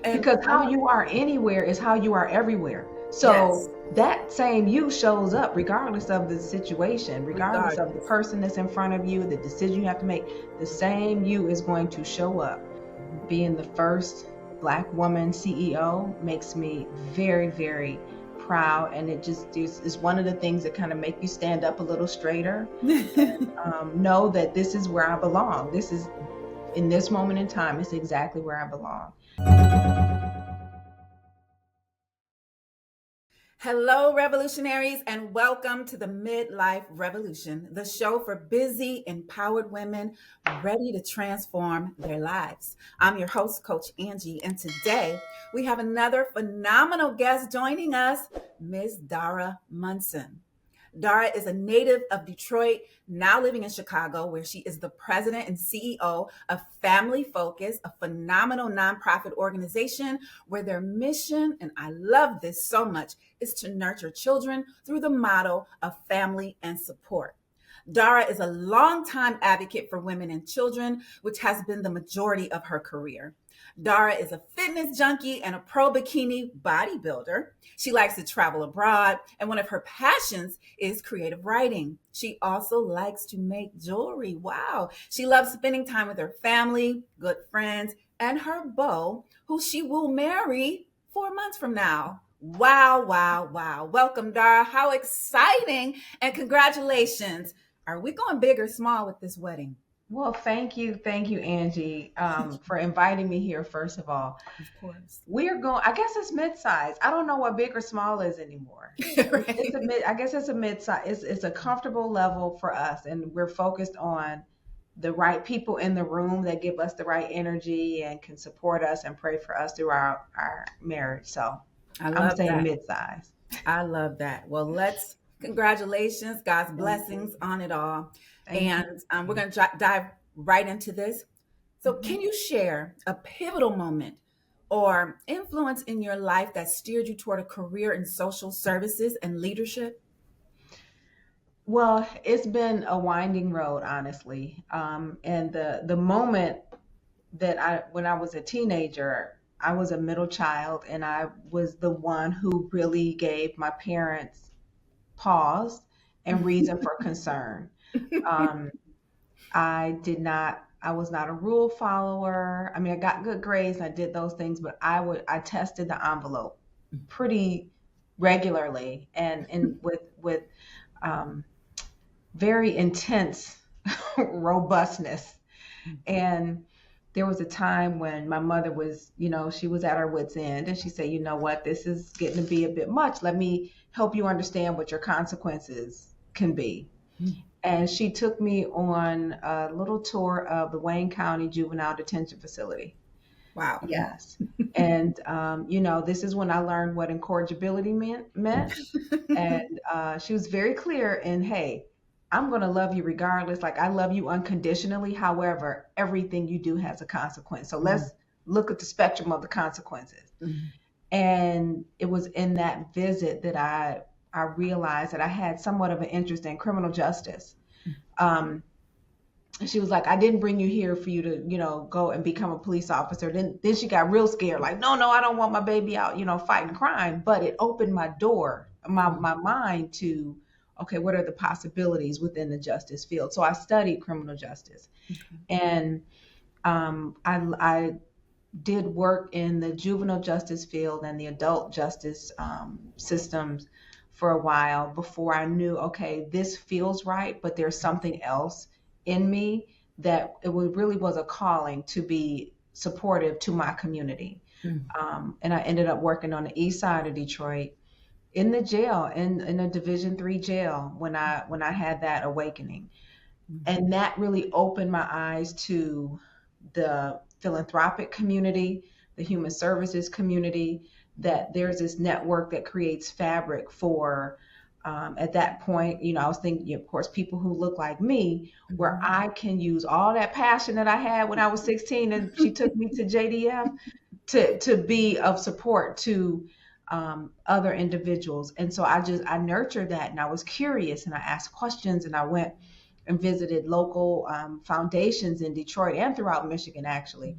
And Because how you are anywhere is how you are everywhere. yes, So that same you shows up regardless of the situation, regardless of the regardless. person that's in front of you, the decision you have to make. The same you is going to show up. Being the first Black woman CEO makes me very, very proud. And it just is one of the things that kind of make you stand up a little straighter. Know that this is where I belong. This is, in this moment in time, it's exactly where I belong. Hello, revolutionaries, and welcome to the Midlife Revolution, the show for busy, empowered women ready to transform their lives. I'm your host, Coach Angie, and today we have another phenomenal guest joining us, Ms. Dara Munson. Dara is a native of Detroit, now living in Chicago, where she is the president and CEO of Family Focus, a phenomenal nonprofit organization where their mission, and I love this so much, is to nurture children through the model of family and support. Dara is a longtime advocate for women and children, which has been the majority of her career. Dara is a fitness junkie and a pro bikini bodybuilder. She likes to travel abroad, and one of her passions is creative writing. She also likes to make jewelry. Wow. She loves spending time with her family, good friends, and her beau, who she will marry 4 months from now. Wow, wow, wow. Welcome, Dara. How exciting, and congratulations. Are we going big or small with this wedding? Well, thank you, Angie, for inviting me here. First of all, Of course. we're going. I guess it's mid-size. I don't know what big or small is anymore. It's a Right. mid. I guess it's a mid-size. It's a comfortable level for us, and we're focused on the right people in the room that give us the right energy and can support us and pray for us through our marriage. So I I'm love saying that. mid-size. I love that. Well, congratulations, God's Thank blessings you. on it all. Thank you. And we're going to dive right into this. So, Mhm. can you share a pivotal moment or influence in your life that steered you toward a career in social services and leadership? Well, it's been a winding road, honestly. And the moment that when I was a teenager, I was a middle child, and I was the one who really gave my parents pause and reason for concern. Um, I was not a rule follower. I mean, I got good grades, I did those things, but I tested the envelope pretty regularly and with um, very intense robustness. And there was a time when my mother was, she was at her wit's end, and she said, you know what, this is getting to be a bit much. Let me help you understand what your consequences can be. And she took me on a little tour of the Wayne County Juvenile Detention Facility. Wow. Yes. And, this is when I learned what incorrigibility meant. And she was very clear in, hey, I'm going to love you regardless. Like, I love you unconditionally. However, everything you do has a consequence. So let's look at the spectrum of the consequences. Mhm. And it was in that visit that I realized that I had somewhat of an interest in criminal justice. Um, she was like, I didn't bring you here for you to, go and become a police officer. Then she got real scared, like, no, I don't want my baby out, fighting crime. But it opened my door, my mind to, okay, what are the possibilities within the justice field? So I studied criminal justice, and I did work in the juvenile justice field and the adult justice systems for a while before I knew, okay, this feels right, but there's something else in me that really was a calling to be supportive to my community. Mhm. And I ended up working on the east side of Detroit in the jail, in a Division 3 jail when I had that awakening. And that really opened my eyes to the philanthropic community, the human services community, that there's this network that creates fabric for, at that point, I was thinking, of course, people who look like me, where Mhm. I can use all that passion that I had when I was 16 and she took me to JDF to be of support to other individuals. And so I nurtured that, and I was curious, and I asked questions, and I went and visited local foundations in Detroit and throughout Michigan, actually,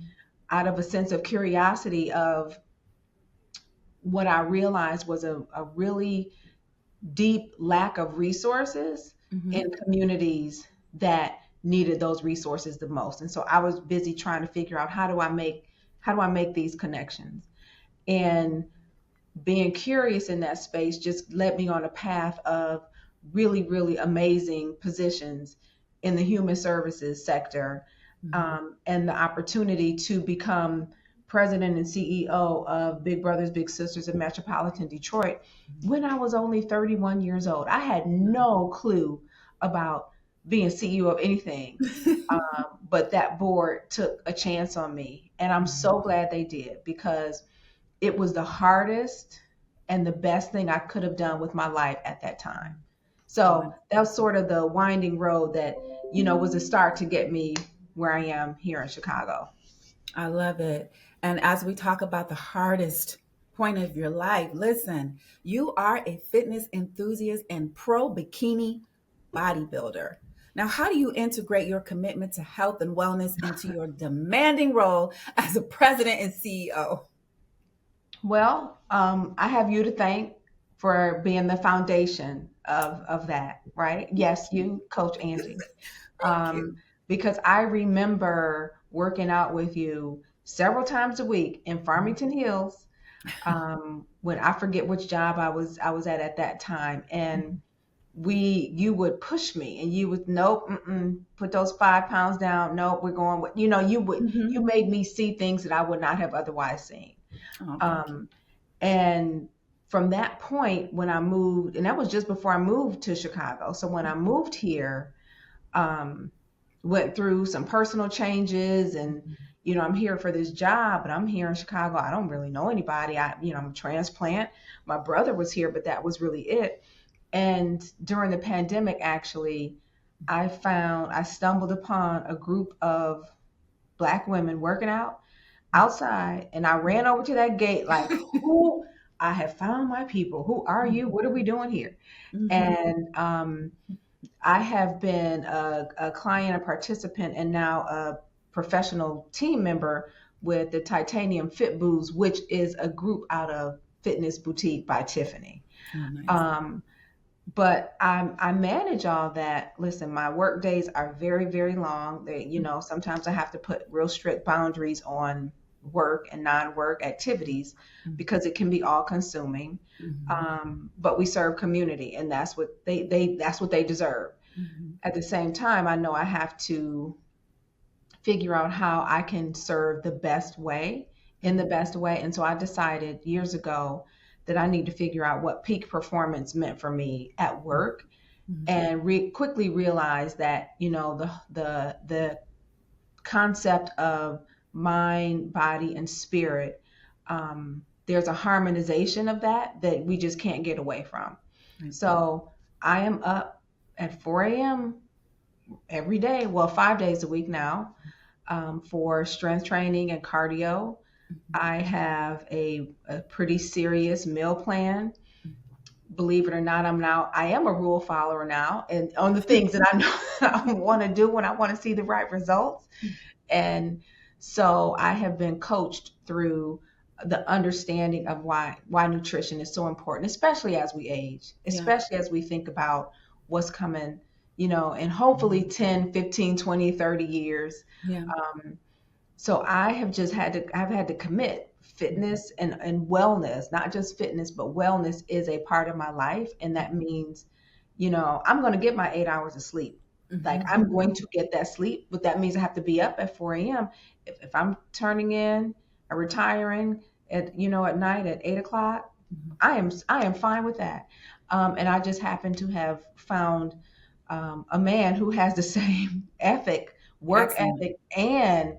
out of a sense of curiosity of what I realized was a really deep lack of resources Mm-hmm. in communities that needed those resources the most. And so I was busy trying to figure out how do I make these connections. And being curious in that space just led me on a path of really, really amazing positions in the human services sector, Mm-hmm. and the opportunity to become president and CEO of Big Brothers Big Sisters of Metropolitan Detroit when I was only 31 years old. I had no clue about being CEO of anything, but that board took a chance on me, and I'm so glad they did, because it was the hardest and the best thing I could have done with my life at that time. So that was sort of the winding road that, was a start to get me where I am here in Chicago. I love it. And as we talk about the hardest point of your life, listen, you are a fitness enthusiast and pro bikini bodybuilder. Now, how do you integrate your commitment to health and wellness into your demanding role as a president and CEO? Well, I have you to thank for being the foundation of that, right? Yes, you, Coach Angie. Thank um, you. because I remember working out with you several times a week in Farmington Hills. When I forget which job I was at that time, and you would push me, and you would, nope, put those 5 pounds down. Nope, we're going with, you Mm-hmm. made me see things that I would not have otherwise seen. Oh, thank you. Um, and from that point, when I moved, and that was just before I moved to Chicago. So when I moved here, um, went through some personal changes, and I'm here for this job, but I'm here in Chicago. I don't really know anybody. I'm a transplant. My brother was here, but that was really it. And during the pandemic, actually, I stumbled upon a group of Black women working out outside, and I ran over to that gate like, who? I have found my people. Who are you? What are we doing here? Mm-hmm. And I have been a client, a participant, and now a professional team member with the Titanium Fit Booze, which is a group out of Fitness Boutique by Tiffany. Oh, nice. Um, but I manage all that. Listen, my work days are very, very long. Sometimes I have to put real strict boundaries on work and non-work activities because it can be all consuming. Mm-hmm. But we serve community, and that's what they deserve. Mm-hmm. At the same time, I know I have to figure out how I can serve in the best way. And so I decided years ago that I need to figure out what peak performance meant for me at work, Mm-hmm. and quickly realize that, the concept of mind, body, and spirit, there's a harmonization of that we just can't get away from. I see. So I am up at 4 a.m. every day, well, 5 days a week now, for strength training and cardio. I have a pretty serious meal plan. Believe it or not, I am a rule follower now, and on the things that I know I want to do when I want to see the right results. And so I have been coached through the understanding of why nutrition is so important, especially as we age, Yeah. especially as we think about what's coming, in hopefully 10, 15, 20, 30 years. Yeah. Um, so I've had to commit fitness and wellness, not just fitness, but wellness is a part of my life. And that means, I'm going to get my 8 hours of sleep. Like, Mm-hmm. I'm going to get that sleep, but that means I have to be up at 4 a.m. If I'm turning in or retiring at night at 8 o'clock, I am fine with that. And I just happen to have found a man who has the same work Excellent. ethic, and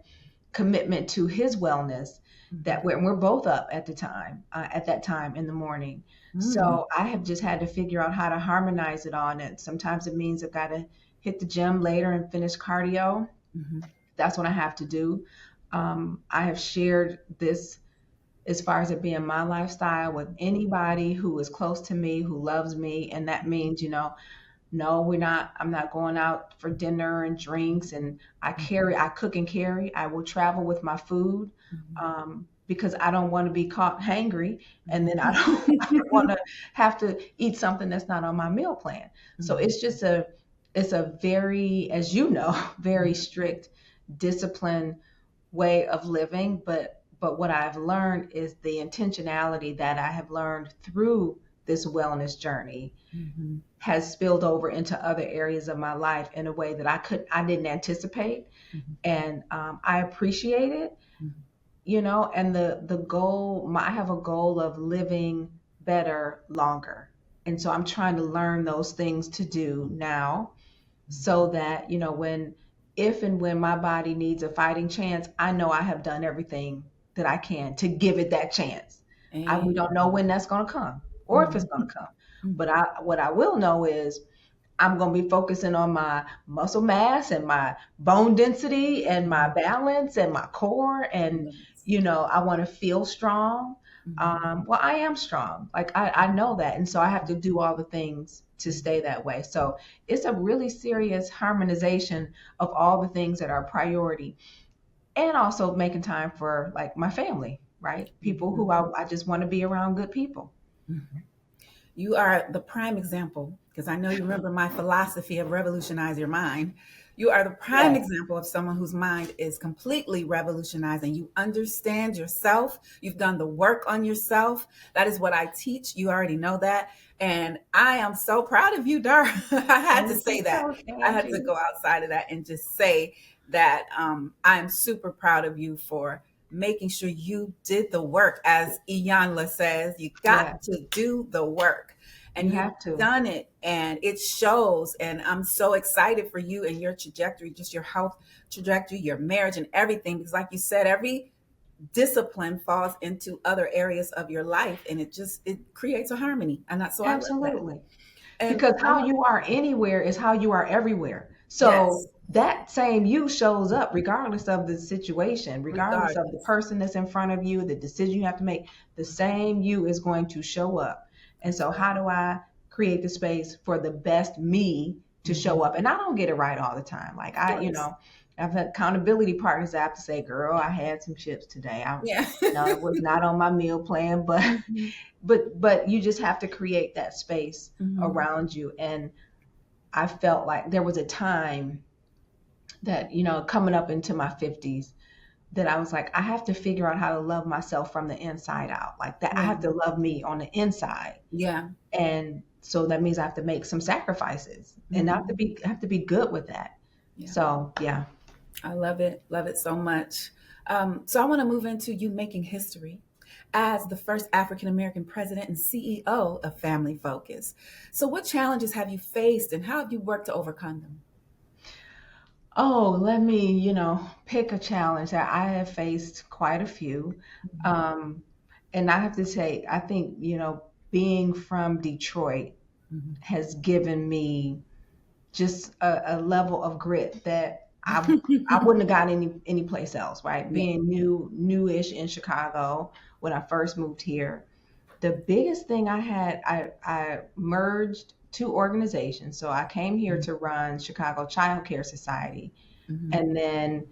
commitment to his wellness, that we're both up at that time in the morning. Mm-hmm. So I have just had to figure out how to harmonize it on it. Sometimes it means I've got to hit the gym later and finish cardio. Mm-hmm. That's what I have to do. I have shared this as far as it being my lifestyle with anybody who is close to me, who loves me. And that means, No, I'm not going out for dinner and drinks. And I cook and carry. I will travel with my food, because I don't want to be caught hangry. And then I don't want to have to eat something that's not on my meal plan. So it's a very, as you know, very strict, disciplined way of living. But what I've learned is the intentionality that I have learned through this wellness journey Mm-hmm. has spilled over into other areas of my life in a way that I didn't anticipate. Mm-hmm. And I appreciate it, and the goal, I have a goal of living better longer. And so I'm trying to learn those things to do now, so that, if and when my body needs a fighting chance, I know I have done everything that I can to give it that chance. We don't know when that's going to come or if it's going to come. But what I will know is I'm going to be focusing on my muscle mass and my bone density and my balance and my core. And, I want to feel strong. Well, I am strong. Like I know that. And so I have to do all the things to stay that way. So it's a really serious harmonization of all the things that are priority, and also making time for like my family, right? People who I just want to be around good people. You are the prime example, because I know you remember my philosophy of revolutionize your mind. You are the prime Yes. example of someone whose mind is completely revolutionized, and you understand yourself. You've done the work on yourself. That is what I teach. You already know that. And I am so proud of you, Dara. I had to Thank say you, that. Coach I had to Angie. go outside of that and just say that I'm super proud of you for making sure you did the work. As Iyanla says, you Yeah, got to do the work, you and you've have to. done it, and it shows. And I'm so excited for you and your trajectory, just your health trajectory, your marriage, and everything. Because, like you said, every discipline falls into other areas of your life, and it creates a harmony. And that's so I love that. Absolutely. And Because I how want you are anywhere is how you are everywhere. So yes, that same you shows up regardless of the situation, regardless of the regardless. person that's in front of you, the decision you have to make. The same you is going to show up. And That's so how do I create the space for the best me to right. show up? And I don't get it right all the time. Like Of course. I've had accountability partners that have to say, girl, I had some chips today. Yeah. It was not on my meal plan, but Mhm. but you just have to create that space Mhm. around you. And I felt like there was a time that, coming up into my 50s, that I was like, I have to figure out how to love myself from the inside out. Like that, I Yeah. have to love me on the inside. Yeah. And so that means I have to make some sacrifices, and Mhm. I have to be good with that. Yeah. So yeah. I love it. Love it so much. So I want to move into you making history as the first African American president and CEO of Family Focus. So, what challenges have you faced, and how have you worked to overcome them? Oh, let me, pick a challenge that I have faced quite a few. Um, and I have to say, I think, being from Detroit Mhm. has given me just a level of grit that I wouldn't have gotten any place else, right? Yeah. Being newish in Chicago when I first moved here, the biggest thing I merged two organizations. So I came here to run Chicago Child Care Society, Mhm. and then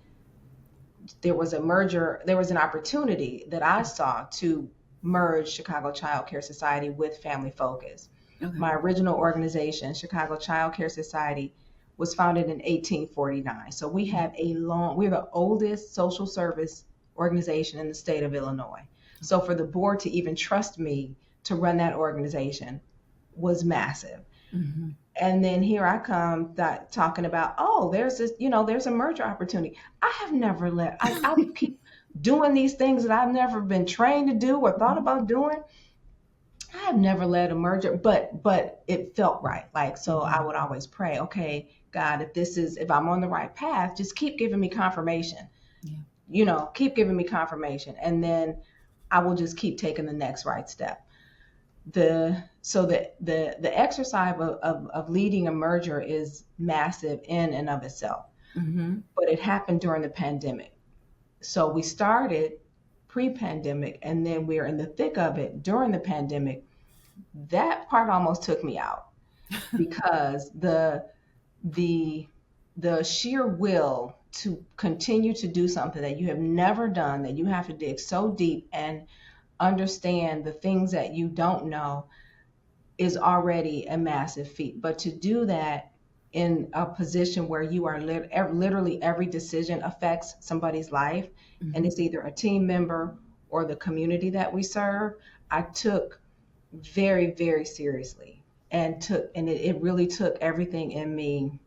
there was an opportunity that I saw to merge Chicago Child Care Society with Family Focus. Okay. My original organization, Chicago Child Care Society, was founded in 1849. So we're the oldest social service organization in the state of Illinois. So for the board to even trust me to run that organization was massive. Mhm. And then here I come talking about, oh, there's a merger opportunity. I have never I keep doing these things that I've never been trained to do or thought about doing. I have never led a merger, but it felt right. Like, so I Mhm. would always pray, okay, God, if I'm on the right path, just keep giving me confirmation. Yeah. Keep giving me confirmation. And then I will just keep taking the next right step. The exercise of leading a merger is massive in and of itself, Mhm. but it happened during the pandemic. So we started pre-pandemic, and then we're in the thick of it during the pandemic. That part almost took me out. because the the sheer will to continue to do something that you have never done, that you have to dig so deep and understand the things that you don't know, is already a massive feat. But to do that in a position where you are literally every decision affects somebody's life, and Mhm. it's either a team member or the community that we serve, I took very, very seriously, and it really took everything in me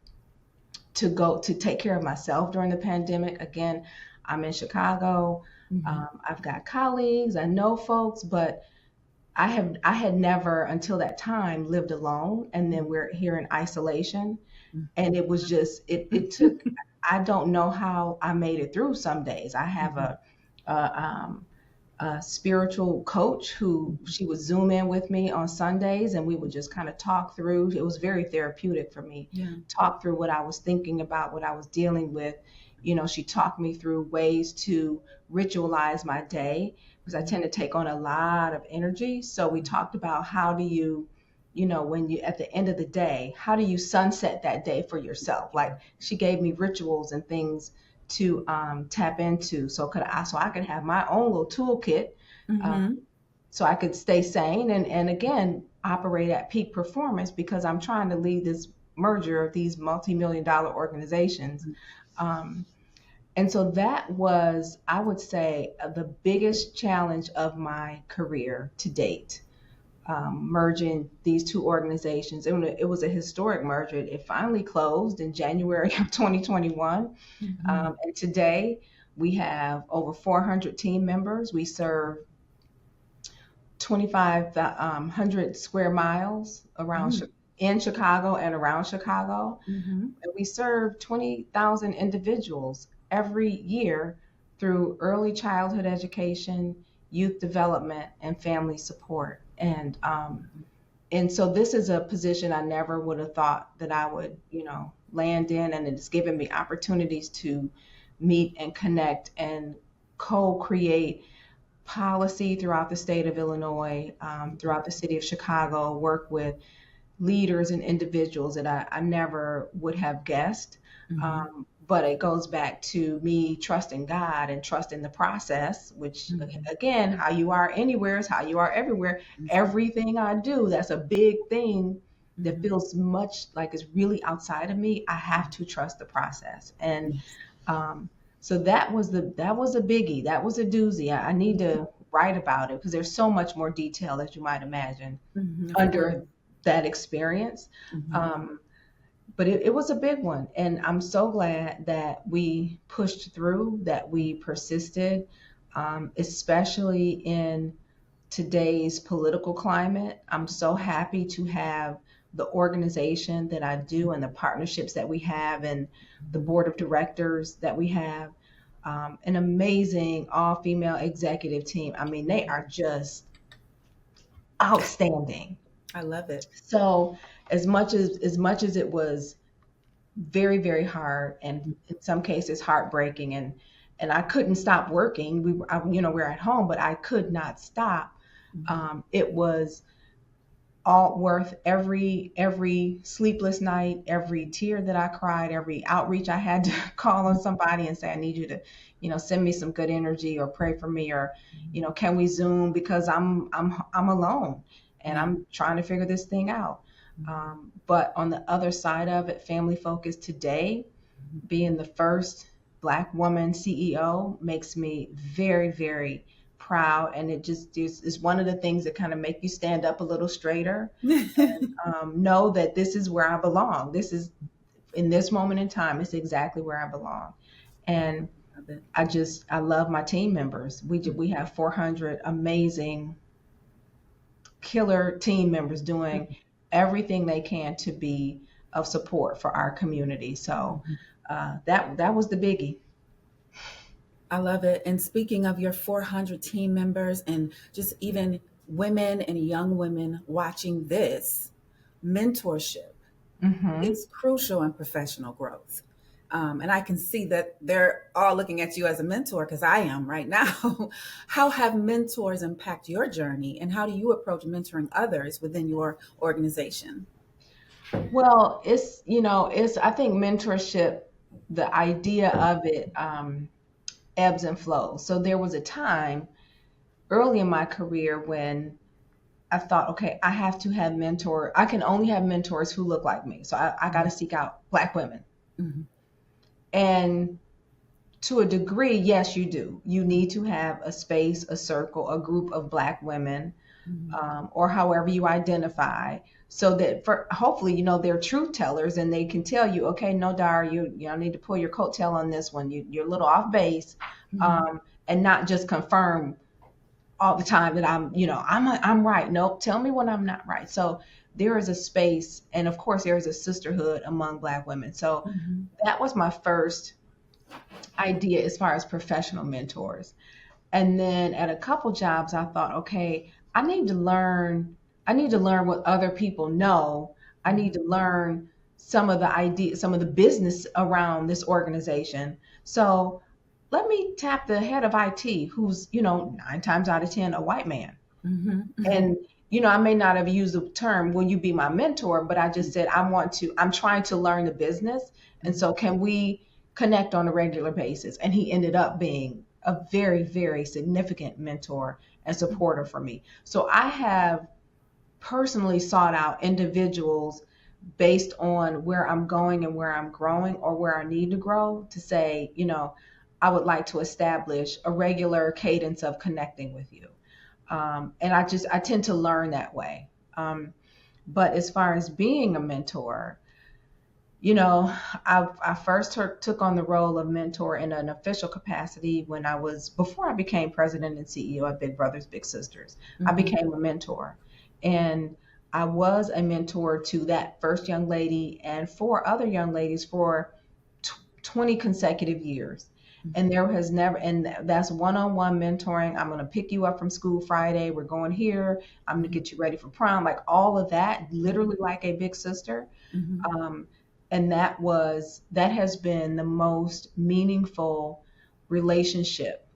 to go to take care of myself during the pandemic. Again, I'm in Chicago. Mhm. I've got colleagues, I know folks, but I had never until that time lived alone, and then we're here in isolation, and it was just it took. I don't know how I made it through some days. I have Mhm. a a spiritual coach who Mhm. she would Zoom in with me on Sundays, and we would just kind of talk through. It was very therapeutic for me. Yeah. Talk through what I was thinking about, what I was dealing with. You know, she talked me through ways to ritualize my day because I Mhm. tend to take on a lot of energy. So we talked about how do you, you know, when you at the end of the day, how do you sunset that day for yourself? Like she gave me rituals and things to tap into, so I could have my own little toolkit, um, Mhm. so I could stay sane and again operate at peak performance because I'm trying to lead this merger of these multi-million dollar organizations. Um, and so that was, I would say, the biggest challenge of my career to date, merging these two organizations. It was a historic merger. It finally closed in January of 2021. Mhm. And today we have over 400 team members. We serve 2,500 square miles Mhm. in Chicago and around Chicago. Mhm. And we serve 20,000 individuals every year through early childhood education, youth development, and family support. And so this is a position I never would have thought that I would, you know, land in, and it's given me opportunities to meet and connect and co-create policy throughout the state of Illinois, throughout the city of Chicago, work with leaders and individuals that I never would have guessed. Mhm. But it goes back to me trusting God and trusting the process, which Mhm. again, how you are anywhere is how you are everywhere. That's right. Everything I do, that's a big thing that Mhm. feels much like it's really outside of me. I have to trust the process. And Yes. um, so that was a biggie. That was a doozy. I need to write about it because there's so much more detail as you might imagine Mhm. Of course. under that experience. Mhm. Um, but it was a big one. And I'm so glad that we pushed through, that we persisted, especially in today's political climate. I'm so happy to have the organization that I do and the partnerships that we have and the Mhm. board of directors that we have. An amazing all female executive team. I mean, they are just outstanding. I love it. So as much as it was very, very hard and in some cases heartbreaking, and I couldn't stop working. You know, we're at home, but I could not stop. Mhm. It was all worth every sleepless night, every tear that I cried, every outreach I had to call on somebody and say I need you to, you know, send me some good energy or pray for me or, you know, can we Zoom because I'm alone and Yeah. I'm trying to figure this thing out. Mhm. But on the other side of it, Family Focus today, being the first Black woman CEO makes me very, very proud. And it just is one of the things that kind of make you stand up a little straighter and know that this is where I belong. This is in this moment in time, it's exactly where I belong. And Love it. I love my team members. We Mhm. have 400 amazing killer team members doing everything they can to be of support for our community. So Mhm. that was the biggie. I love it. And speaking of your 400 team members and just even women and young women watching this, mentorship Hmm. is crucial in professional growth. And I can see that they're all looking at you as a mentor because I am right now. How have mentors impact your journey and how do you approach mentoring others within your organization? Well, it's I think mentorship, the idea of it ebbs and flows. So there was a time early in my career when I thought, okay, I have to have mentor. I can only have mentors who look like me. So I got to seek out Black women. Mhm. And to a degree, yes, you do. You need to have a space, a circle, a group of Black women, Mhm. or however you identify, so that for hopefully, they're truth tellers and they can tell you, okay, no, Dar, you need to pull your coattail on this one. You're a little off base, Mhm. and not just confirm all the time that I'm right. Nope, tell me when I'm not right. So there is a space, and of course, there is a sisterhood among Black women. So Mhm. that was my first idea as far as professional mentors. And then at a couple jobs, I thought, okay, I need to learn what other people know. I need to learn some of the ideas, some of the business around this organization. So let me tap the head of IT, who's, 9 times out of 10, a white man. Mhm. Mhm. And, I may not have used the term, will you be my mentor? But I just said, I'm trying to learn the business. And Mhm. so can we connect on a regular basis? And he ended up being a very, very significant mentor and supporter for me. So I have personally sought out individuals based on where I'm going and where I'm growing or where I need to grow to say, I would like to establish a regular cadence of connecting with you. And I tend to learn that way. But as far as being a mentor, you know, I first took on the role of mentor in an official capacity before I became president and CEO of Big Brothers Big Sisters. I Mhm. became a mentor. And I was a mentor to that first young lady and 4 other young ladies for 20 consecutive years. And there has never, and that's one-on-one mentoring. I'm going to pick you up from school Friday. We're going here. I'm going to Mhm. get you ready for prom. Like all of that, Mhm. literally like a big sister. Mhm. Um, and that has been the most meaningful relationship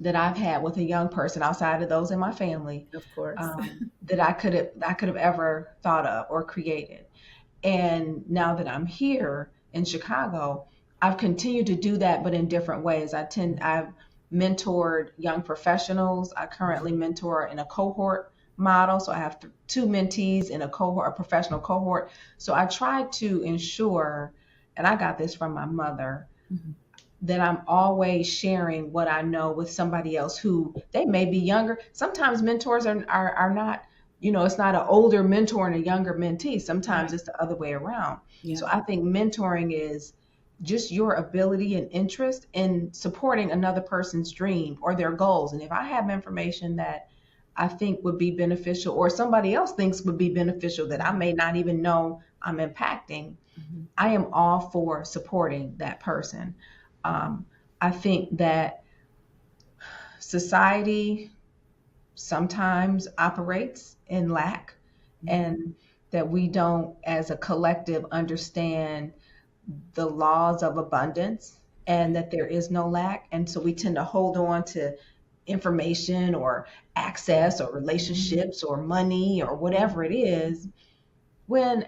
that I've had with a young person outside of those in my family, Of course. that I could have ever thought of or created. And now that I'm here in Chicago, I've continued to do that, but in different ways. I've mentored young professionals. I currently mentor in a cohort model. So I have 2 mentees in a cohort, a professional cohort. So I try to ensure, and I got this from my mother, Mhm. that I'm always sharing what I know with somebody else who they may be younger. Sometimes mentors are not, it's not an older mentor and a younger mentee. Sometimes Right. it's the other way around. Yeah. So I think mentoring is just your ability and interest in supporting another person's dream or their goals. And if I have information that I think would be beneficial or somebody else thinks would be beneficial that I Mhm. may not even know I'm impacting, Mhm. I am all for supporting that person. Um, I think that society sometimes operates in lack, Mhm. and that we don't, as a collective, understand the laws of abundance and Right. that there is no lack. And so we tend to hold on to information or access or Mhm. relationships or money or Mhm. whatever it is, when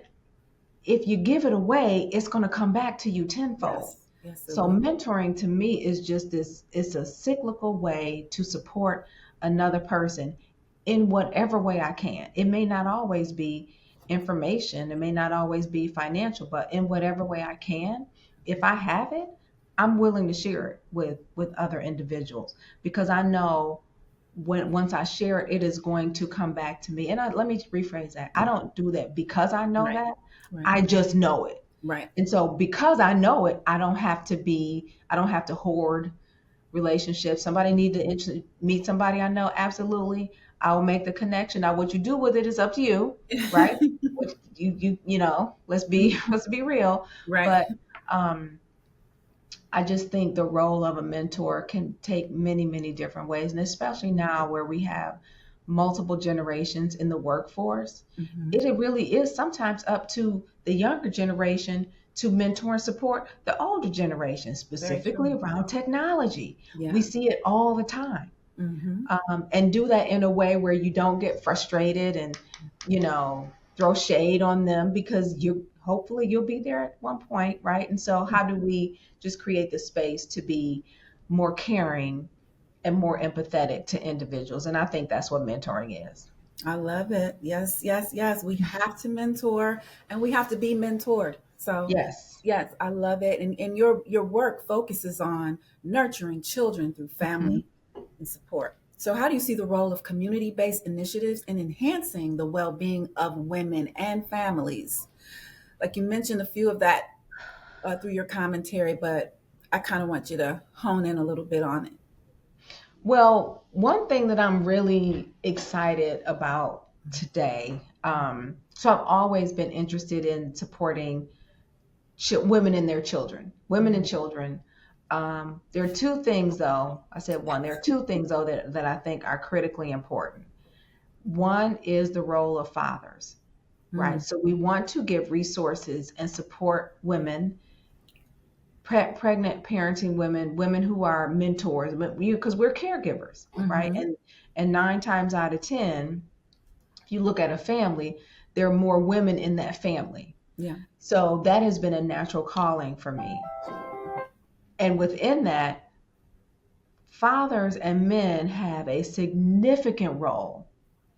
if you give it away, it's going to come back to you tenfold. Yes. Yes, it So will. mentoring to me is just this, it's a cyclical way to support another person in whatever way I can. It may not always be information, it may not always be financial, but in whatever way I can, if I have it, I'm willing to share it with other individuals because I know once I share it, it is going to come back to me. And let me rephrase that. I don't do that because I know Right. that. Right. I just know it. Right. And so because I know it, I don't have to hoard relationships. Somebody need to meet somebody I know, absolutely. I will make the connection. Now what you do with it is up to you, right? What let's be Mhm. let's be real. Right. But I just think the role of a mentor can take many, many different ways. And especially now where we have multiple generations in the workforce, Mhm. it really is sometimes up to the younger generation to mentor and support the older generation, Very specifically true. around technology. We Yeah. see it all the time. Mhm. And do that in a way where you don't get frustrated and, you know, throw shade on them because you hopefully you'll be there at one point, right? And so how do we just create the space to be more caring and more empathetic to individuals? And I think that's what mentoring is. I love it. Yes, yes, yes. We have to mentor and we have to be mentored. So, Yes. yes, I love it. And your work focuses on nurturing children through Mhm. family and support. So, how do you see the role of community-based initiatives in enhancing the well-being of women and families? Like you mentioned a few of that through your commentary, but I kind of want you to hone in a little bit on it. Well, one thing that I'm really excited about today, so I've always been interested in supporting women and their children, women and Mhm. children. There are two things, though. I said one. There are two things, though, that I think are critically important. One is the role of fathers, right? Mm. So we want to give resources and support women, pregnant parenting women, women who are mentors, because we're caregivers, right? Mm-hmm. And 9 times out of 10, if you look at a family, there are more women in that family. Yeah. So that has been a natural calling for me. And within that, fathers and men have a significant role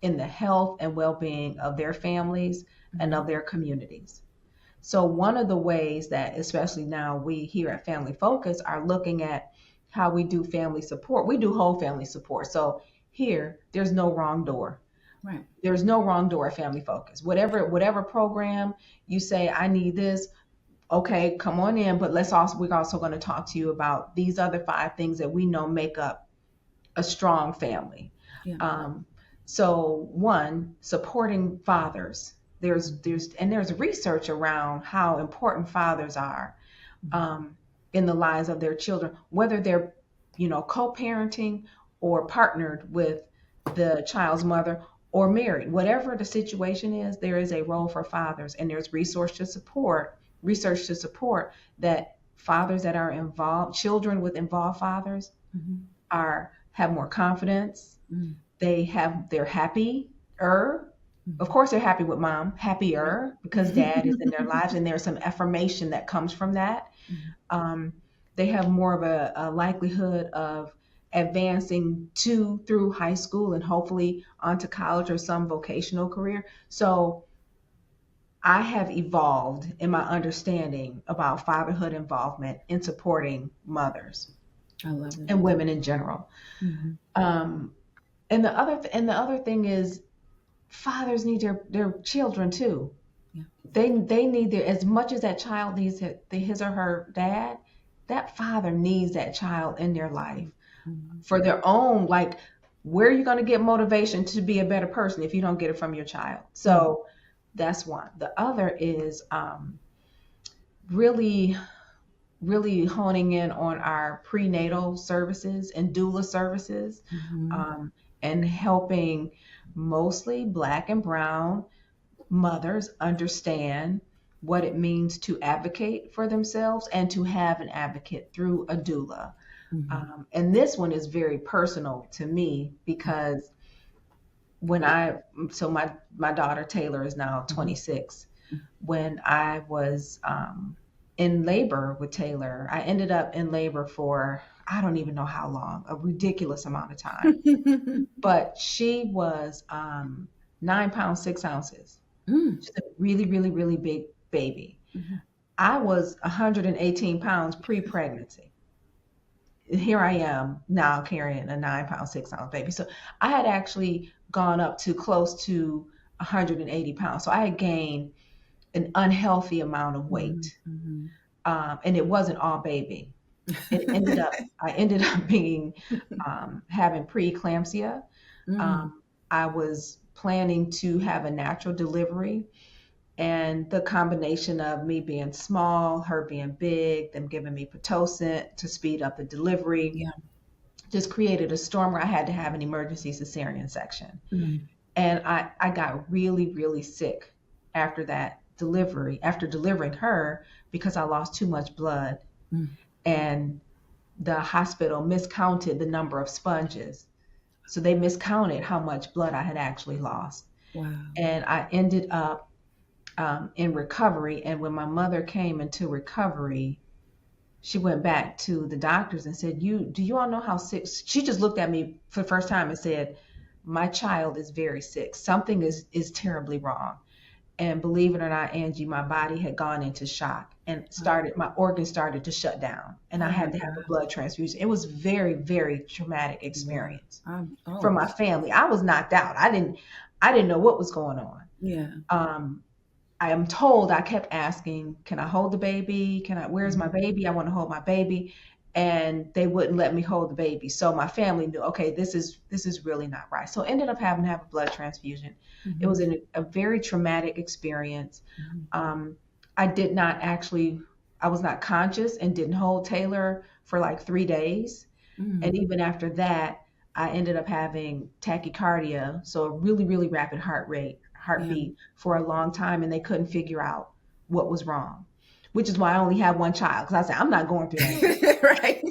in the health and well-being of their families and Mm-hmm. of their communities. So one of the ways that, especially now, we here at Family Focus are looking at how we do family support. We do whole family support. So here, there's no wrong door. Right. There's no wrong door at Family Focus. Whatever program you say, I need this, okay, come on in. But we're also going to talk to you about these other 5 things that we know make up a strong family. Yeah. Um, so one, supporting fathers. There's research around how important fathers are um, in the lives of their children, whether they're co-parenting or partnered with the child's mother or married. Whatever the situation is, there is a role for fathers, and there's research to support that fathers that are involved, children with involved fathers, Mm-hmm. have more confidence. Mm-hmm. They're happier. Of Mm-hmm. course, they're happy with mom, Yeah. happier because dad is in their lives, and there's some affirmation that comes from that. Mhm. Um, they have more of a likelihood of advancing through high school and hopefully onto college or some vocational career. So I have evolved in my understanding about fatherhood involvement in supporting mothers I love it. and women in general. Mm-hmm. Um, and the other thing is fathers need their children too. Yeah. They need their, as much as that child needs his or her dad, that father needs that child in their life Mm-hmm. for their own, like, where are you going to get motivation to be a better person if you don't get it from your child? So that's one. The other is really really honing in on our prenatal services and doula services, Mm-hmm. um, and helping mostly Black and Brown mothers understand what it means to advocate for themselves and to have an advocate through a doula. Mm-hmm. And this one is very personal to me because when I, so my daughter Taylor is now 26. When I was in labor with Taylor, I ended up in labor for, I don't even know how long, a ridiculous amount of time. But she was 9 pounds 6 ounces. Mm. She's a really, really, really big baby. Mhm. I was 118 pounds pre-pregnancy. Here I am now carrying a 9 pound 6 ounce baby. So I had actually gone up to close to 180 pounds. So I had gained an unhealthy amount of Mhm. weight. Mhm. And it wasn't all baby. I ended up being, having preeclampsia. Mm. I was planning to have a natural delivery, and the combination of me being small, her being big, them giving me Pitocin to speed up the delivery, Yeah. just created a storm where I had to have an emergency cesarean section. Mm. And I got really, really sick after that delivery, after delivering her, because I lost too much blood. Mm. And the hospital miscounted the number of sponges. So they miscounted how much blood I had actually lost. Wow. And I ended up in recovery. And when my mother came into recovery, she went back to the doctors and said, do you all know how sick? She just looked at me for the first time and said, my child is very sick. Something is terribly wrong. And believe it or not, Angie, my body had gone into shock and my organs started to shut down, and I Oh my had to have a God. blood transfusion. It was very, very traumatic experience for Oh, my family. I was knocked out. I didn't know what was going on. yeah. Um, I am told, I kept asking, can I hold the baby? Where's my baby? I want to hold my baby. And they wouldn't let me hold the baby. So my family knew, okay, this is really not right. So I ended up having to have a blood transfusion. It was a very traumatic experience. Um, I did not actually, I was not conscious and didn't hold Taylor for like 3 days. And even after that, I ended up having tachycardia, so a really, really rapid Yeah. heartbeat for a long time, and they couldn't figure out what was wrong, which is why I only have one child, because I said, I'm not going through that again. Right.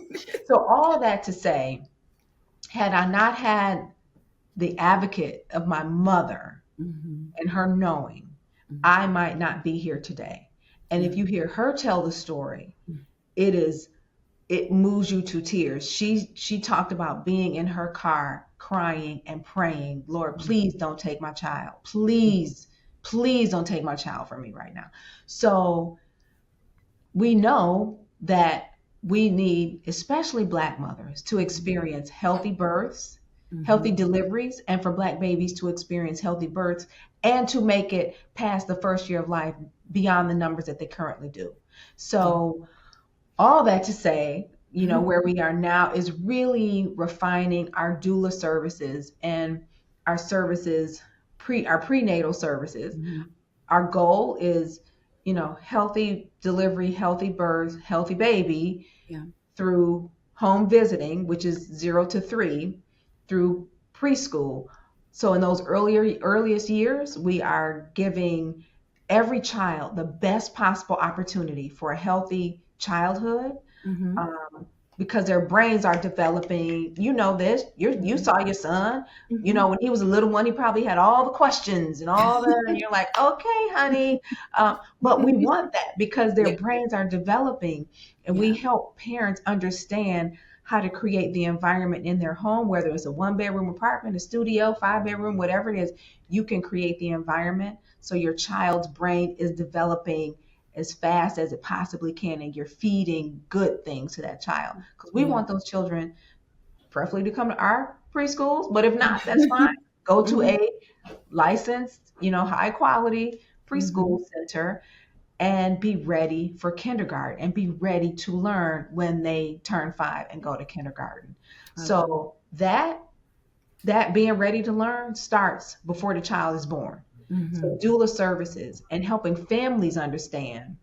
So all that to say, had I not had the advocate of my mother and her knowing, I might not be here today. And if you hear her tell the story, it is it moves you to tears. She talked about being in her car crying and praying, Lord, please don't take my child. Please, please don't take my child from me right now. So we know that we need, especially Black mothers, to experience healthy births, healthy deliveries, and for Black babies to experience healthy births and to make it past the first year of life beyond the numbers that they currently do. So all that to say, where we are now is really refining our doula services and our services, our prenatal services. Our goal is, healthy delivery, healthy birth, healthy baby Yeah. through home visiting, which is 0 to 3, through preschool. So in those earliest years, we are giving every child the best possible opportunity for a healthy childhood, because their brains are developing. You know this. You saw your son. When he was a little one, he probably had all the questions and all the. And you're like, okay, honey, but we want that because their Yeah. brains are developing, and we Yeah. help parents understand how to create the environment in their home, whether it's a 1-bedroom apartment, a studio, 5-bedroom, whatever it is. You can create the environment so your child's brain is developing as fast as it possibly can, and you're feeding good things to that child, because we want those children preferably to come to our preschools, but if not, that's fine. Go to a licensed, high quality preschool center and be ready for kindergarten and be ready to learn when they turn 5 and go to kindergarten. So that being ready to learn starts before the child is born. So doula services and helping families understand,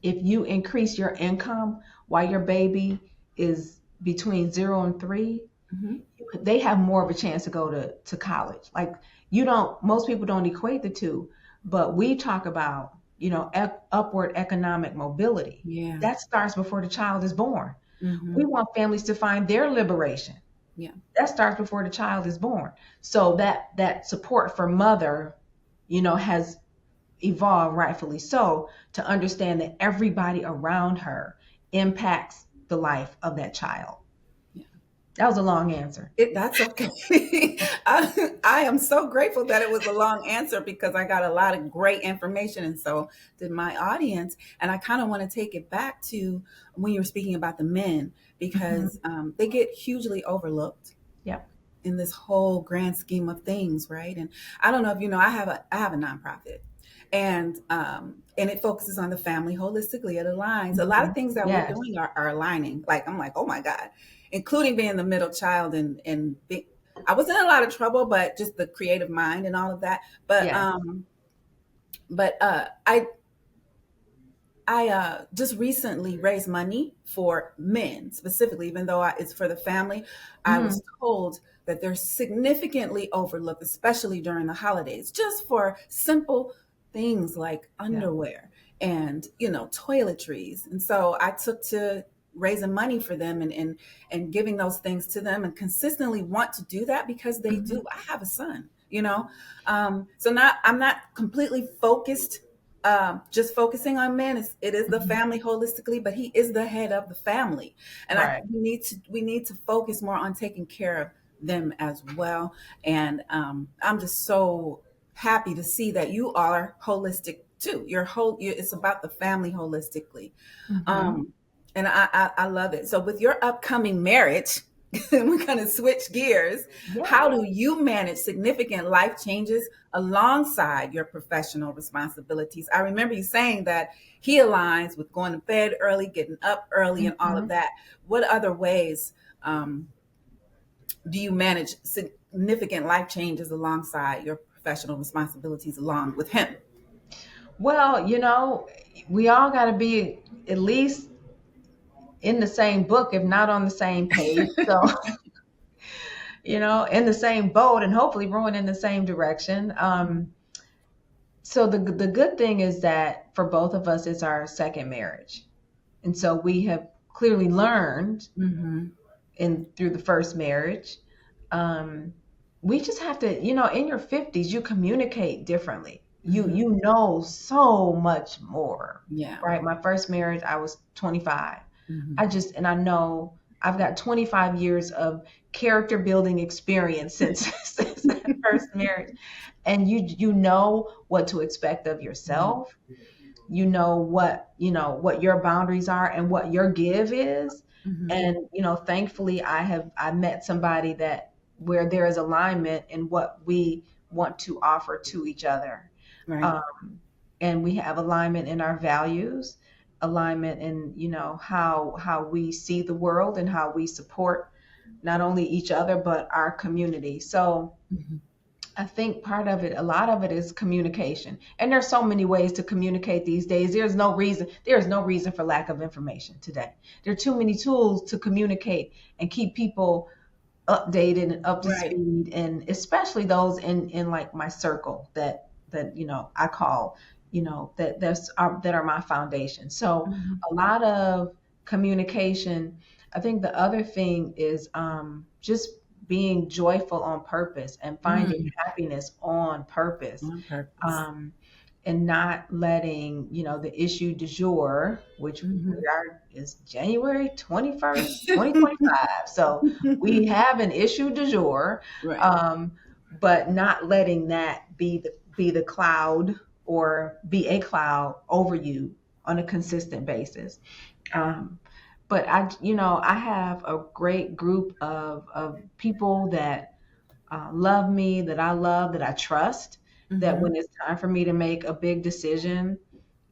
if you increase your income while your baby is between 0 and 3, they have more of a chance to go to college. Like, most people don't equate the two, but we talk about, upward economic mobility. Yeah. That starts before the child is born. Mm-hmm. We want families to find their liberation. Yeah. That starts before the child is born. So that support for mother, has evolved, rightfully so, to understand that everybody around her impacts the life of that child. Yeah. That was a long answer. That's okay. I am so grateful that it was a long answer because I got a lot of great information, and so did my audience. And I kind of want to take it back to when you were speaking about the men, because they get hugely overlooked Yep. in this whole grand scheme of things, right? And I don't know if you know, I have a nonprofit, and it focuses on the family holistically. It aligns a lot of things that we're Yes. doing are aligning. Like, I'm like, oh my God, including being the middle child I was in a lot of trouble, but just the creative mind and all of that. But Yes. I just recently raised money for men specifically, even though it's for the family. I was told that they're significantly overlooked, especially during the holidays, just for simple things like underwear and, toiletries. And so I took to raising money for them and giving those things to them, and consistently want to do that because they do. I have a son. you know. So not I'm not completely focused, just focusing on men. It is the Mhm. family holistically, but he is the head of the family, and I Right. think we need to focus more on taking care of them as well. And I'm just so happy to see that you are holistic too. It's about the family holistically. Hmm. um, and I love it. So with your upcoming marriage, we're going to switch gears. How Yeah. do you manage significant life changes alongside your professional responsibilities? I remember you saying that he aligns with going to bed early, getting up early, and all of Hmm. that. What other ways um, do you manage significant life changes alongside your professional responsibilities along with him? Well, we all got to be at least in the same book, if not on the same page. So, in the same boat and hopefully rowing in the same direction. So the good thing is that for both of us, it's our second marriage. And so we have clearly learned Mm-hmm. in through the first marriage. Um, we just have to, in your 50s, you communicate differently. You Mm-hmm. you know so much more, Yeah. right? My first marriage, I was 25. Mm-hmm. I know I've got 25 years of character building experience since since that first marriage. And you know what to expect of Mm-hmm. yourself. You know what your boundaries are and what your give is. Mm-hmm. And thankfully I met somebody that where there is alignment in what we want to offer to each other. Right. um, and we have alignment in our values, alignment in how we see the world and how we support not only each other but our community. So Mm-hmm. I think a lot of it is communication. And there's so many ways to communicate these days. There is no reason for lack of information today. There are too many tools to communicate and keep people updated and up to Right. speed, and especially those in like my circle that I call, that are my foundation. So Mm-hmm. a lot of communication. I think the other thing is just being joyful on purpose and finding Mm. happiness on purpose. On purpose. um, and not letting the issue du jour, which we Mm-hmm. are is January 21st, 2025. So we have an issue du jour, Right. um, but not letting that be the cloud or be a cloud over you on a consistent basis. Um, but I have a great group of people that love me, that I love, that I trust, that Mm-hmm. when it's time for me to make a big decision,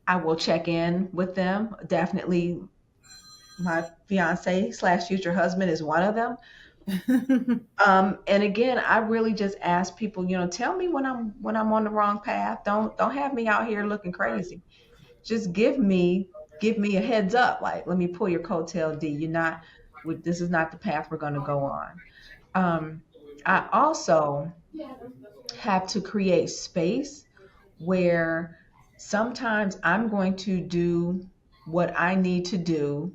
I will check in with them. Definitely my fiance slash future husband is one of them. And again, I really just ask people, tell me when I'm on the wrong path. Don't have me out here looking crazy. Just give me a heads up. Like, let me pull your coattail, D. This is not the path we're going to go on. I also have to create space where sometimes I'm going to do what I need to do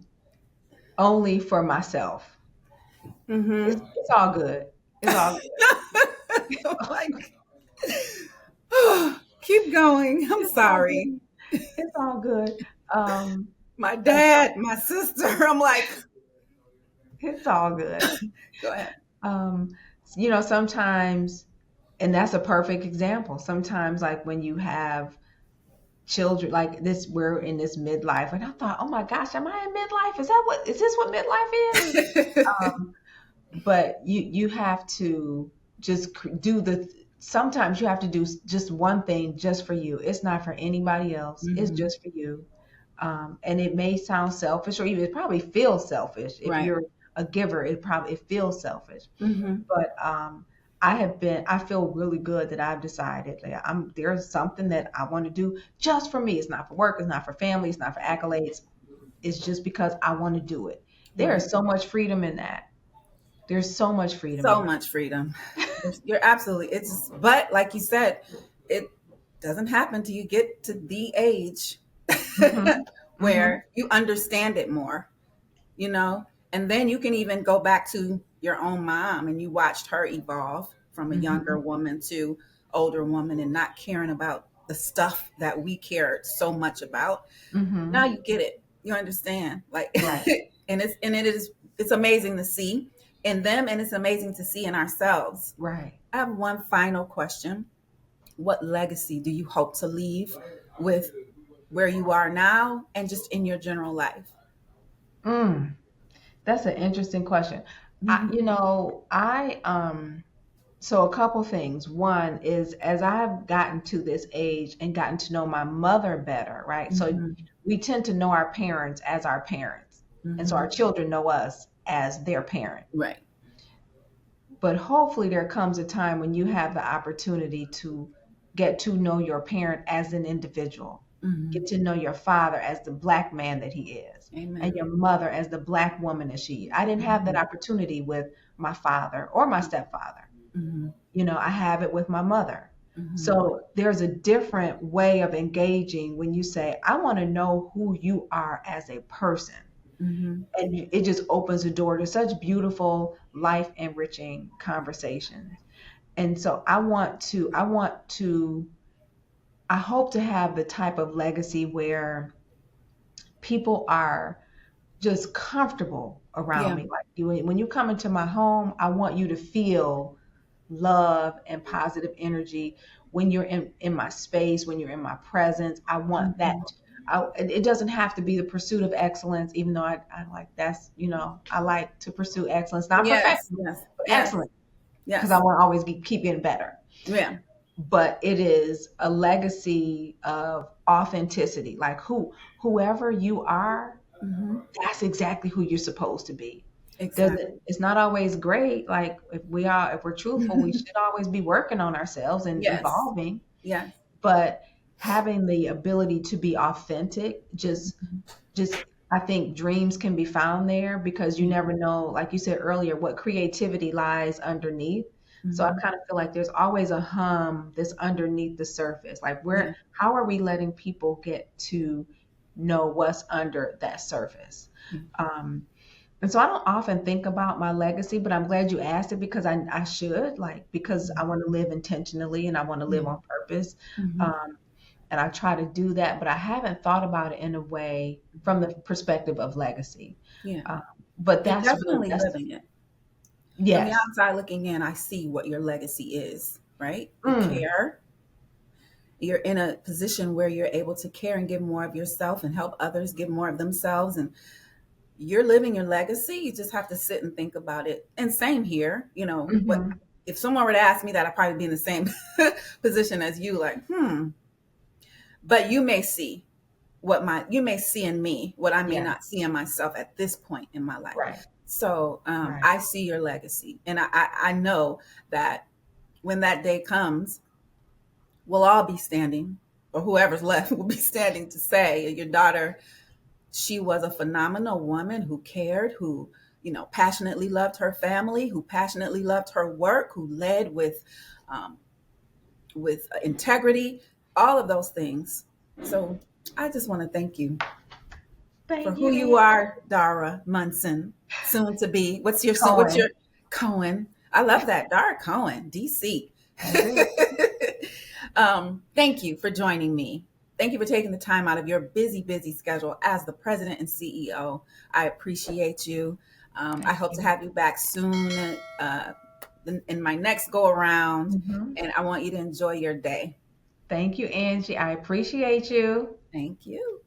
only for myself. It's, Mm-hmm. it's all good. It's all Like, keep going. I'm it's all good. sorry. It's all good. Um, My but dad, my sister. I'm like, it's all good. go ahead. Um, sometimes, and that's a perfect example. Sometimes, like when you have children like this, we're in this midlife, and I thought, oh my gosh, am I in midlife? Is this what midlife is? Um, but you have to just do the sometimes you have to do just one thing just for you. It's not for anybody else, it's Mm-hmm. just for you. And it may sound selfish, or even it probably feels selfish. If Right. you're a giver, it feels selfish. Mm-hmm. But I feel really good that I've decided that there's something that I want to do just for me. It's not for work, it's not for family, it's not for accolades. It's just because I want to do it. There Right. is so much freedom in that. There's so much freedom in So that. much freedom. You're absolutely. It's just, but like you said, it doesn't happen till you get to the age Hmm. Hmm. where you understand it more, and then you can even go back to your own mom and you watched her evolve from a younger Mhm. woman to older woman and not caring about the stuff that we cared so much about. Now Mhm. you get it. You understand. Like Right. and it's amazing to see in them, and it's amazing to see in ourselves. Right. I have one final question. What legacy do you hope to leave with where you are now and just in your general life? Mm. That's an interesting question. Mhm. So a couple things. One is as I've gotten to this age and gotten to know my mother better, right? So Mhm. we tend to know our parents as our parents. And so our Mhm. children know us as their parent. Right. But hopefully there comes a time when you have the opportunity to get to know your parent as an individual, get Mhm. to know your father as the black man that he is, and Amen. your mother as the black woman that she is. I didn't have that Mhm. opportunity with my father or my stepfather. Mhm. I have it with my mother. Mhm. So there's a different way of engaging when you say, I want to know who you are as a person. Mhm. And it just opens the door to such beautiful, life enriching conversations. And so I hope to have the type of legacy where people are just comfortable around Yeah. me. Like when you come into my home, I want you to feel love and positive energy when you're in my space, when you're in my presence. I want that. Mhm. It doesn't have to be the pursuit of excellence, even though I like I like to pursue excellence, not Yes. perfection, Yes. but Yes. excellence, because I Yes. want to always keep getting better. Yeah. But it is a legacy of authenticity. Like whoever you are, Mhm. that's exactly who you're supposed to be. Exactly. It's not always great. Like if we're truthful, we should always be working on ourselves and Yes. evolving. Yes. But having the ability to be authentic, Mhm. just I think dreams can be found there because you Yeah. never know, like you said earlier, what creativity lies underneath. So I Mhm. kind of feel like there's always a hum that's underneath the surface. Like Yeah. how are we letting people get to know what's under that surface? Yeah. Um, and so I don't often think about my legacy, but I'm glad you asked it because I should, because I want to live intentionally and I want to live Yeah. on purpose. Mhm. Um, and I try to do that, but I haven't thought about it in a way from the perspective of legacy. Yeah. Um, but You're that's really, definitely living it. From the yes. outside looking in, I see what your legacy is, right? You Mm, care. You're in a position where you're able to care and give more of yourself and help others give more of themselves. And you're living your legacy. You just have to sit and think about it. And same here, what mhm. if someone were to ask me that, I'd probably be in the same position as you, like, but you may see in me what I may Yeah, not see in myself at this point in my life. right, So right. I see your legacy. And I know that when that day comes, we'll all be standing, or whoever's left will be standing to say, your daughter, she was a phenomenal woman who cared, who, passionately loved her family, who passionately loved her work, who led um, with integrity, all of those things. So I just want to thank you for Thank who you, you Angie. are, Dara Munson, soon to be. What's your Cohen. Cohen? I love that, Dara Cohen, DC. That's it. Thank you for joining me. Thank you for taking the time out of your busy, busy schedule as the president and CEO. I appreciate you. I Thank hope to you. have you back soon in my next go around, Hmm. and I want you to enjoy your day. Thank you, Angie. I appreciate you. Thank you.